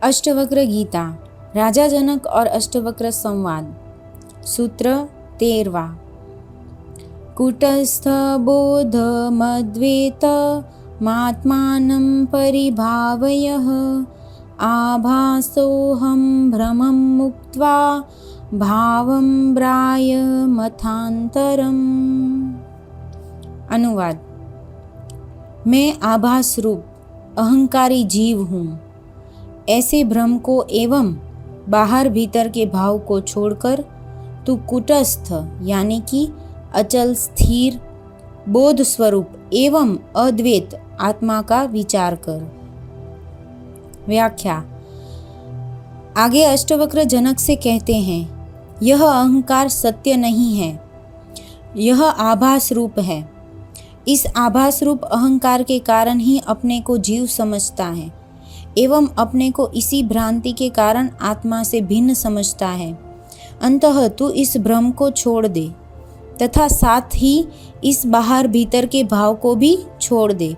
अष्टवक्र गीता, राजा जनक और अष्टवक्र संवाद। सूत्र 13वां। कूटस्थ बोध मद्वेत मात्मानं परिभावयः आभासोऽहं भ्रमं मुक्त्वा भावं ब्राय मथांतरम। अनुवाद। मैं आभास रूप अहंकारी जीव हूँ। ऐसे भ्रम को एवं बाहर भीतर के भाव को छोड़कर तू कूटस्थ यानी कि अचल स्थिर बोध स्वरूप एवं अद्वैत आत्मा का विचार कर। व्याख्या। आगे अष्टवक्र जनक से कहते हैं, यह अहंकार सत्य नहीं है, यह आभास रूप है। इस आभास रूप अहंकार के कारण ही अपने को जीव समझता है एवं अपने को इसी भ्रांति के कारण आत्मा से भिन्न समझता है। अंततः तू इस भ्रम को छोड़ दे तथा साथ ही इस बाहर भीतर के भाव को भी छोड़ दे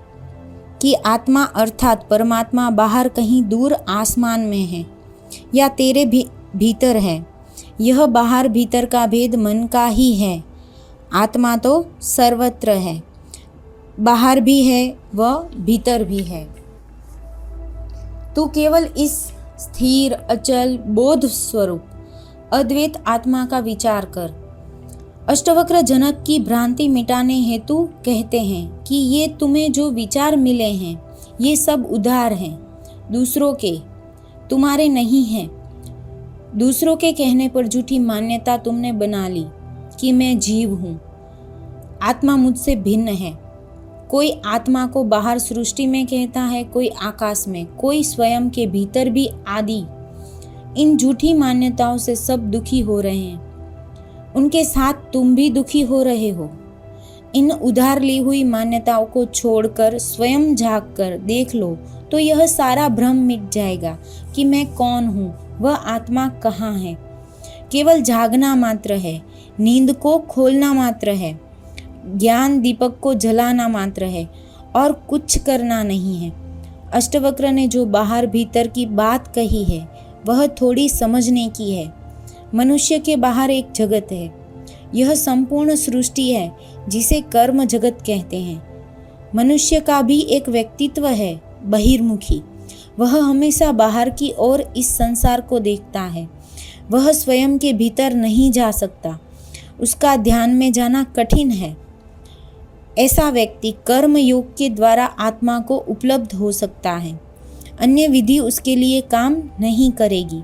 कि आत्मा अर्थात परमात्मा बाहर कहीं दूर आसमान में है या तेरे भीतर है। यह बाहर भीतर का भेद मन का ही है। आत्मा तो सर्वत्र है, बाहर भी है व भीतर भी है। तू केवल इस स्थिर अचल बोध स्वरूप अद्वैत आत्मा का विचार कर। अष्टवक्र जनक की भ्रांति मिटाने हेतु कहते हैं कि ये तुम्हें जो विचार मिले हैं ये सब उधार हैं, दूसरों के, तुम्हारे नहीं हैं। दूसरों के कहने पर झूठी मान्यता तुमने बना ली कि मैं जीव हूँ, आत्मा मुझसे भिन्न है। कोई आत्मा को बाहर सृष्टि में कहता है, कोई आकाश में, कोई स्वयं के भीतर भी आदि। इन झूठी मान्यताओं से सब दुखी हो रहे हैं, उनके साथ तुम भी दुखी हो रहे हो। इन उधार ली हुई मान्यताओं को छोड़कर स्वयं झांक कर देख लो तो यह सारा भ्रम मिट जाएगा कि मैं कौन हूँ, वह आत्मा कहाँ है। केवल जागना मात्र है, नींद को खोलना मात्र है, ज्ञान दीपक को जलाना मात्र है और कुछ करना नहीं है। अष्टवक्र ने जो बाहर भीतर की बात कही है वह थोड़ी समझने की है। मनुष्य के बाहर एक जगत है, यह संपूर्ण सृष्टि है जिसे कर्म जगत कहते हैं। मनुष्य का भी एक व्यक्तित्व है, बहिर्मुखी। वह हमेशा बाहर की ओर इस संसार को देखता है, वह स्वयं के भीतर नहीं जा सकता, उसका ध्यान में जाना कठिन है। ऐसा व्यक्ति कर्म योग के द्वारा आत्मा को उपलब्ध हो सकता है, अन्य विधि उसके लिए काम नहीं करेगी।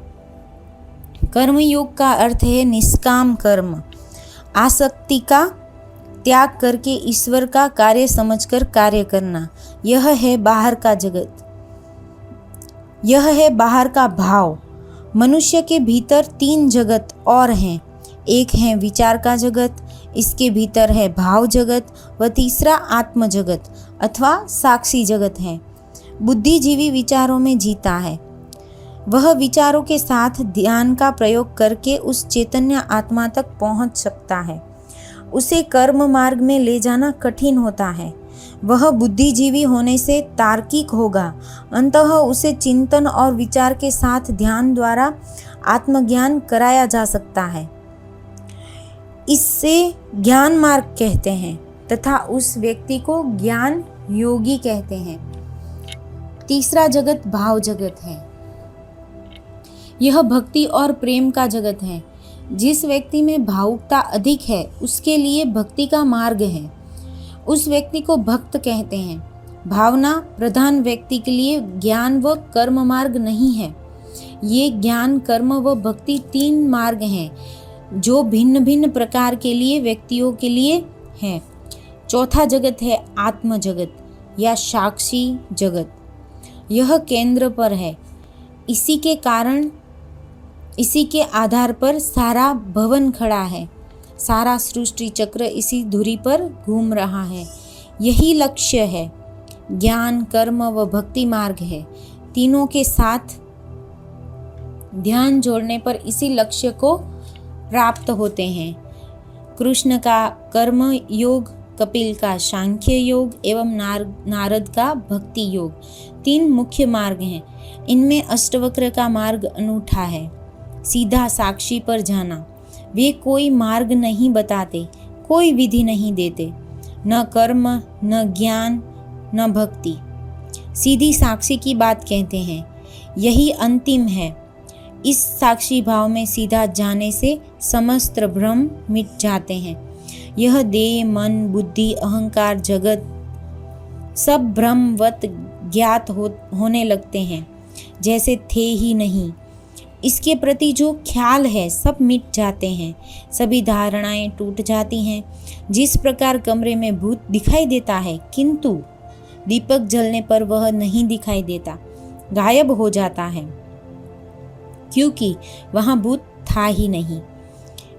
कर्म योग का अर्थ है निष्काम कर्म, आसक्ति का त्याग करके ईश्वर का कार्य समझकर कार्य करना। यह है बाहर का जगत, यह है बाहर का भाव। मनुष्य के भीतर 3 जगत और हैं। एक है विचार का जगत, इसके भीतर है भाव जगत व तीसरा आत्म जगत अथवा साक्षी जगत है। बुद्धिजीवी विचारों में जीता है, वह विचारों के साथ ध्यान का प्रयोग करके उस चैतन्य आत्मा तक पहुंच सकता है। उसे कर्म मार्ग में ले जाना कठिन होता है। वह बुद्धिजीवी होने से तार्किक होगा, अंततः उसे चिंतन और विचार के साथ ध्यान द्वारा आत्मज्ञान कराया जा सकता है। इससे ज्ञान मार्ग कहते हैं तथा उस व्यक्ति को ज्ञान योगी कहते हैं। तीसरा जगत भाव जगत है। यह भक्ति और प्रेम का जगत है। जिस व्यक्ति में भावुकता अधिक है उसके लिए भक्ति का मार्ग है, उस व्यक्ति को भक्त कहते हैं। भावना प्रधान व्यक्ति के लिए ज्ञान व कर्म मार्ग नहीं है। ये ज्ञान, कर्म व भक्ति 3 मार्ग हैं जो भिन्न भिन्न प्रकार के लिए व्यक्तियों के लिए हैं। चौथा जगत है आत्म जगत या साक्षी जगत। यह केंद्र पर है, इसी के कारण, इसी के आधार पर सारा भवन खड़ा है, सारा सृष्टि चक्र इसी धुरी पर घूम रहा है। यही लक्ष्य है। ज्ञान, कर्म व भक्ति मार्ग है। तीनों के साथ ध्यान जोड़ने पर इसी लक्ष्य को प्राप्त होते हैं। कृष्ण का कर्म योग कपिल का सांख्य योग एवं नारद का भक्ति योग, 3 मुख्य मार्ग हैं। इनमें अष्टवक्र का मार्ग अनूठा है, सीधा साक्षी पर जाना। वे कोई मार्ग नहीं बताते, कोई विधि नहीं देते, न कर्म, न ज्ञान, न भक्ति। सीधी साक्षी की बात कहते हैं, यही अंतिम है। इस साक्षी भाव में सीधा जाने से समस्त भ्रम मिट जाते हैं। यह देह, मन, बुद्धि, अहंकार, जगत सब भ्रमवत ज्ञात होने लगते हैं, जैसे थे ही नहीं। इसके प्रति जो ख्याल है सब मिट जाते हैं, सभी धारणाएं टूट जाती हैं। जिस प्रकार कमरे में भूत दिखाई देता है, किंतु दीपक जलने पर वह नहीं दिखाई देता, गायब हो जाता है, क्योंकि वहां भूत था ही नहीं।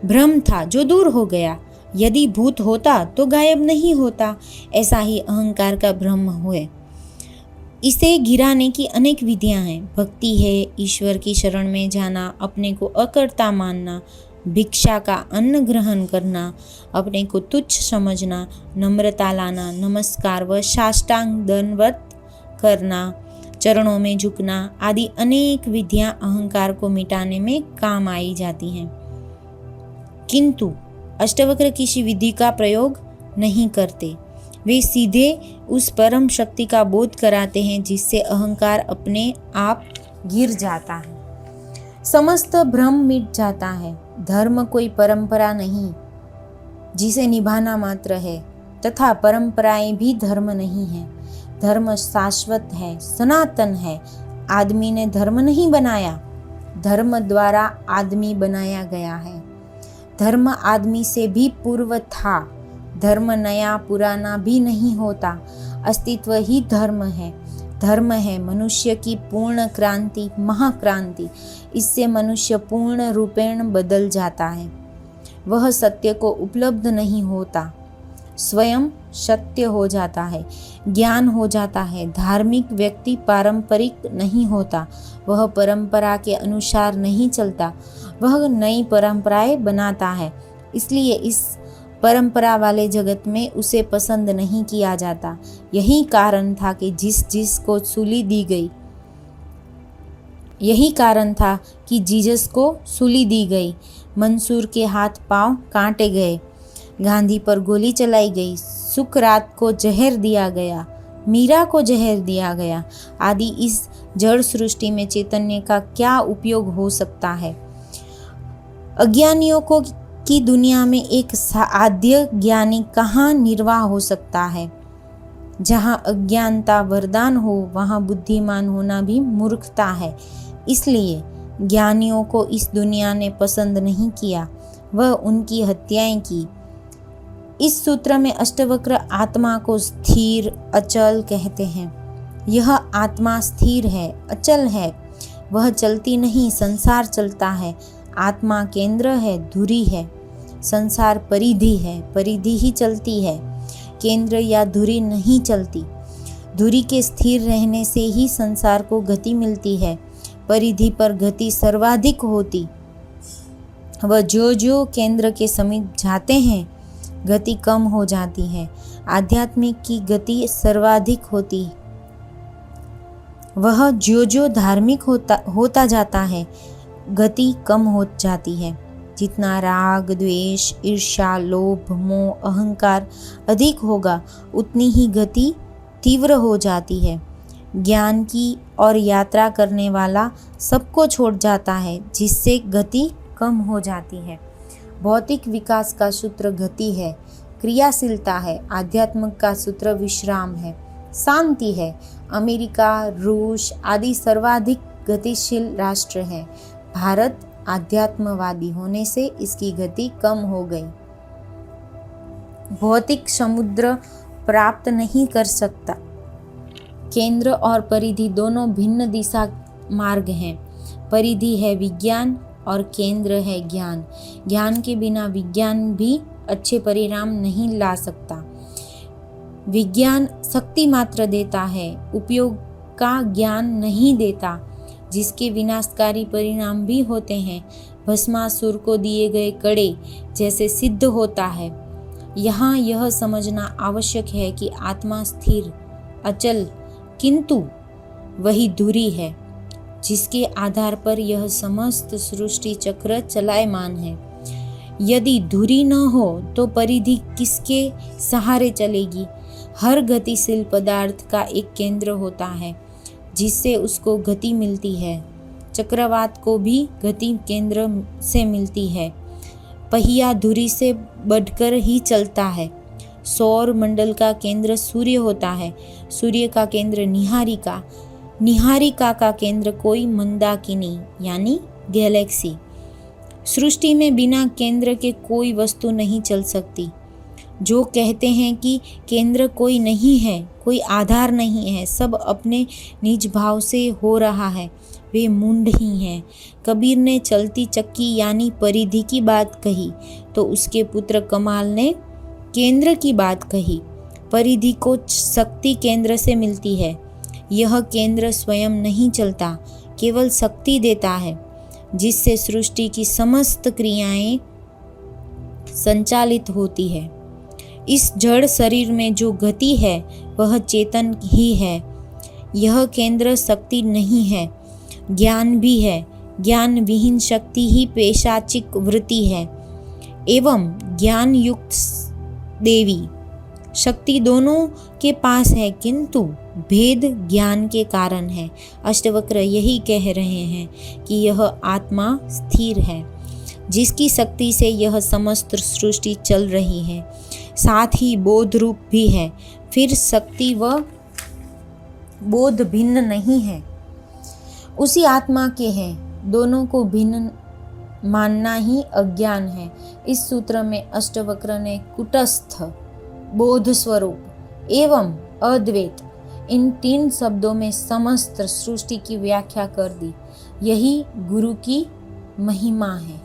भ्रम था जो दूर हो गया। यदि भूत होता तो गायब नहीं होता। ऐसा ही अहंकार का भ्रम हुए। इसे गिराने की अनेक विधियां हैं। भक्ति है ईश्वर की शरण में जाना, अपने को अकर्ता मानना, भिक्षा का अन्न ग्रहण करना, अपने को तुच्छ समझना, नम्रता लाना, नमस्कार व साष्टांग दंडवत करना, चरणों में झुकना आदि अनेक विधियां अहंकार को मिटाने में काम आई जाती हैं। किंतु अष्टवक्र किसी विधि का प्रयोग नहीं करते। वे सीधे उस परम शक्ति का बोध कराते हैं जिससे अहंकार अपने आप गिर जाता है, समस्त भ्रम मिट जाता है। धर्म कोई परंपरा नहीं जिसे निभाना मात्र है, तथा परंपराएं भी धर्म नहीं है। धर्म शाश्वत है, सनातन है। आदमी ने धर्म नहीं बनाया, धर्म द्वारा आदमी बनाया गया है। धर्म आदमी से भी पूर्व था। धर्म नया पुराना भी नहीं होता, अस्तित्व ही धर्म है। धर्म है मनुष्य की पूर्ण क्रांति, महाक्रांति। इससे मनुष्य पूर्ण रूपेण बदल जाता है। वह सत्य को उपलब्ध नहीं होता, स्वयं सत्य हो जाता है, ज्ञान हो जाता है। धार्मिक व्यक्ति पारंपरिक नहीं होता, वह परंपरा के अनुसार नहीं चलता, वह नई परंपराएं बनाता है। इसलिए इस परंपरा वाले जगत में उसे पसंद नहीं किया जाता। यही कारण था कि जिस को सूली दी गई, यही कारण था कि जीसस को सूली दी गई, मंसूर के हाथ पांव काटे गए, गांधी पर गोली चलाई गई, सुकरात को जहर दिया गया, मीरा को जहर दिया गया आदि। इस जड़ सृष्टि में चैतन्य का क्या उपयोग हो सकता है? अज्ञानियों को की दुनिया में एक साध्य ज्ञानी कहाँ निर्वाह हो सकता है? जहाँ अज्ञानता वरदान हो वहाँ बुद्धिमान होना भी मूर्खता है। इसलिए ज्ञानियों को इस दुनिया ने पसंद नहीं किया, वह उनकी हत्याएं की। इस सूत्र में अष्टवक्र आत्मा को स्थिर अचल कहते हैं। यह आत्मा स्थिर है, अचल है, वह चलती नहीं, संसार चलता है। आत्मा केंद्र है, धुरी है, संसार परिधि है, परिधि ही चलती है, केंद्र या धुरी नहीं चलती। धुरी के स्थिर रहने से ही संसार को गति मिलती है, परिधि पर गति सर्वाधिक होती। वह जो केंद्र के समीप जाते हैं गति कम हो जाती है। आध्यात्मिक की गति सर्वाधिक होती। वह जो धार्मिक होता जाता है गति कम हो जाती है। जितना राग, द्वेष, ईर्ष्या, लोभ, मोह, अहंकार अधिक होगा उतनी ही गति तीव्र हो जाती है। ज्ञान की और यात्रा करने वाला सबको छोड़ जाता है, जिससे गति कम हो जाती है। भौतिक विकास का सूत्र गति है, क्रियाशीलता है। आध्यात्म का सूत्र विश्राम है, शांति है। अमेरिका, रूस आदि सर्वाधिक गतिशील राष्ट्र हैं। भारत आध्यात्मवादी होने से इसकी गति कम हो गई। भौतिक समुद्र प्राप्त नहीं कर सकता। केंद्र और परिधि दोनों भिन्न दिशा मार्ग हैं। परिधि है विज्ञान और केंद्र है ज्ञान। ज्ञान के बिना विज्ञान भी अच्छे परिणाम नहीं ला सकता। विज्ञान शक्ति मात्र देता है, उपयोग का ज्ञान नहीं देता, जिसके विनाशकारी परिणाम भी होते हैं। भस्मासुर को दिए गए कड़े जैसे सिद्ध होता है। यहाँ यह समझना आवश्यक है कि आत्मा स्थिर, अचल किंतु वही धुरी है जिसके आधार पर यह समस्त सृष्टि चक्र चलायमान है। यदि धुरी न हो तो परिधि किसके सहारे चलेगी? हर गतिशील पदार्थ का एक केंद्र होता है जिससे उसको गति मिलती है। चक्रवात को भी गति केंद्र से मिलती है। पहिया धुरी से बढ़कर ही चलता है। सौर मंडल का केंद्र सूर्य होता है। सूर्य का केंद्र निहारिका, निहारिका का केंद्र कोई मंदाकिनी यानी गैलेक्सी। सृष्टि में बिना केंद्र के कोई वस्तु नहीं चल सकती। जो कहते हैं कि केंद्र कोई नहीं है, कोई आधार नहीं है, सब अपने निज भाव से हो रहा है, वे मूढ़ ही हैं। कबीर ने चलती चक्की यानी परिधि की बात कही तो उसके पुत्र कमाल ने केंद्र की बात कही। परिधि को शक्ति केंद्र से मिलती है। यह केंद्र स्वयं नहीं चलता, केवल शक्ति देता है जिससे सृष्टि की समस्त क्रियाएं संचालित होती है। इस जड़ शरीर में जो गति है वह चेतन ही है। यह केंद्र शक्ति नहीं है, ज्ञान भी है। ज्ञान विहीन शक्ति ही पैशाचिक वृत्ति है एवं ज्ञान युक्त देवी शक्ति दोनों के पास है, किंतु भेद ज्ञान के कारण है। अष्टवक्र यही कह रहे हैं कि यह आत्मा स्थिर है जिसकी शक्ति से यह समस्त सृष्टि चल रही है, साथ ही बोध रूप भी है। फिर शक्ति व बोध भिन्न नहीं है, उसी आत्मा के हैं। दोनों को भिन्न मानना ही अज्ञान है। इस सूत्र में अष्टवक्र ने कुटस्थ, बोध स्वरूप एवं अद्वैत इन 3 शब्दों में समस्त सृष्टि की व्याख्या कर दी। यही गुरु की महिमा है।